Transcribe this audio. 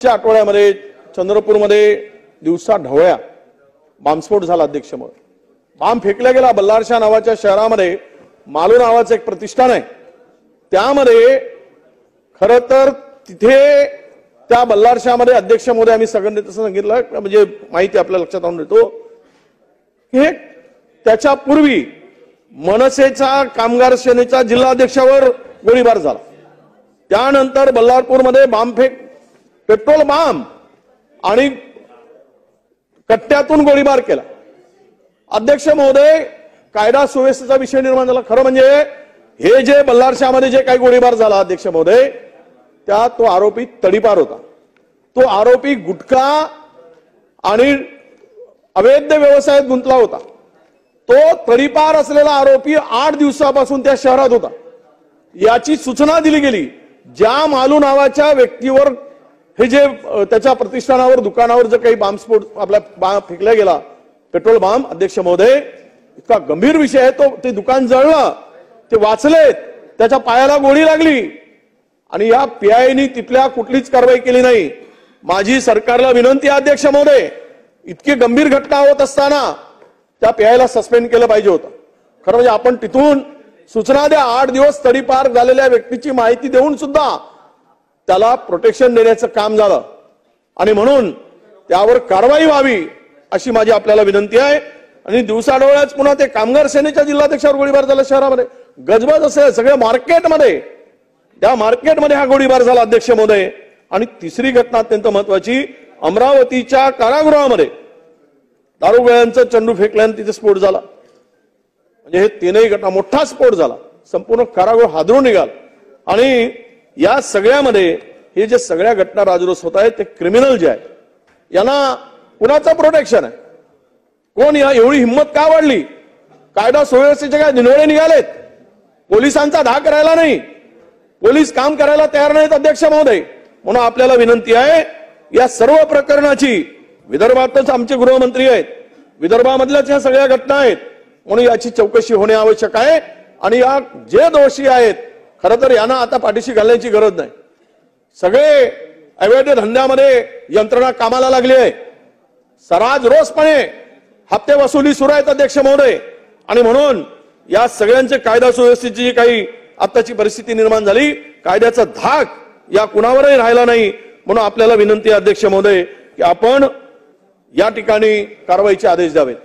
च्या आठवड्यामध्ये चंद्रपूरमध्ये दिवसा ढवळ्या बॉम्बस्फोट झाला अध्यक्षमहोदय. बॉम्ब फेकला गेला. बल्लारशाह नावाच्या शहरामध्ये मालू नावाचं एक प्रतिष्ठान आहे. त्यामध्ये खरं तर तिथे त्या बल्लारशाहमध्ये अध्यक्ष महोदय आम्ही सगळ्यांनी तसं सांगितलं म्हणजे माहिती आपल्या लक्षात आणून देतो की त्याच्या पूर्वी मनसेचा कामगार सेनेच्या जिल्हाध्यक्षावर गोळीबार झाला. त्यानंतर बल्लारपूरमध्ये बॉम्बफेक पेट्रोल बॉम्ब आणि कट्ट्यातून गोळीबार केला. अध्यक्ष महोदय कायदा सुव्यवस्थेचा विषय निर्माण झाला. खरं म्हणजे हे जे बल्लारशाहमध्ये जे काही गोळीबार झाला अध्यक्ष महोदय त्या तो आरोपी तडीपार होता. तो आरोपी गुटखा आणि अवैध व्यवसायात गुंतला होता. तो तडीपार असलेला आरोपी 8 दिवसापासून त्या शहरात होता. याची सूचना दिली गेली. ज्या मालू नावाच्या व्यक्तीवर हे जे त्याच्या प्रतिष्ठानावर दुकानावर जो काही बॉम्बस्फोट आपला बॉम्ब फेकला गेला पेट्रोल बॉम्ब अध्यक्ष महोदय इतका गंभीर विषय आहे. तो ते दुकान जळलं. ते वाचलेत. त्याच्या पायाला गोळी लागली आणि या पीआयनी तिथल्या कुठलीच कारवाई केली नाही. माझी सरकारला विनंती आहे अध्यक्ष महोदय इतकी गंभीर घटना होत असताना त्या पीआयला सस्पेंड केलं पाहिजे होतं. खरं म्हणजे आपण तिथून सूचना द्या. 8 दिवस तडीपार झालेल्या व्यक्तीची माहिती देऊन सुद्धा त्याला प्रोटेक्शन देण्याचं काम झालं आणि म्हणून त्यावर कारवाई व्हावी अशी माझी आपल्याला विनंती आहे. आणि दिवसाढवळ्याच पुन्हा ते कामगार सेनेच्या जिल्हाध्यक्षावर गोळीबार झाला. शहरामध्ये गजबज असेल सगळ्या मार्केटमध्ये त्या मार्केटमध्ये हा गोळीबार झाला अध्यक्ष महोदय. आणि तिसरी घटना अत्यंत महत्वाची अमरावतीच्या कारागृहामध्ये दारुगोळ्यांचा चंडू फेकल्याने तिथे स्फोट झाला. म्हणजे हे तीनही घटना मोठा स्फोट झाला. संपूर्ण कारागृह हादरून निघाल. आणि या सगळ्यामध्ये हे जे सगळ्या घटना राजरोस होत आहेत ते क्रिमिनल जे आहे यांना कुणाचं प्रोटेक्शन आहे. कोण या एवढी हिंमत का वाढली. कायदा सुव्यवस्थेचे काय दिनवळे निघालेत. पोलिसांचा धाक करायला नाही. पोलीस काम करायला तयार नाहीत अध्यक्ष महोदय. म्हणून आपल्याला विनंती आहे या सर्व प्रकरणाची विदर्भातच आमचे गृहमंत्री आहेत. विदर्भामधल्याच या सगळ्या घटना आहेत म्हणून याची चौकशी होणे आवश्यक आहे. आणि या जे दोषी आहेत खरं तर यांना आता पाठीशी घालण्याची गरज नाही. सगळे अवैध धंद्यामध्ये यंत्रणा कामाला लागली आहे. सराज रोजपणे हप्ते वसुली सुरू आहेत अध्यक्ष महोदय. आणि म्हणून या सगळ्यांचे कायदा सुव्यवस्थेची जी काही आताची परिस्थिती निर्माण झाली कायद्याचा धाक या कुणावरही राहिला नाही. म्हणून आपल्याला विनंती आहे अध्यक्ष महोदय की आपण या ठिकाणी कारवाईचे आदेश द्यावेत.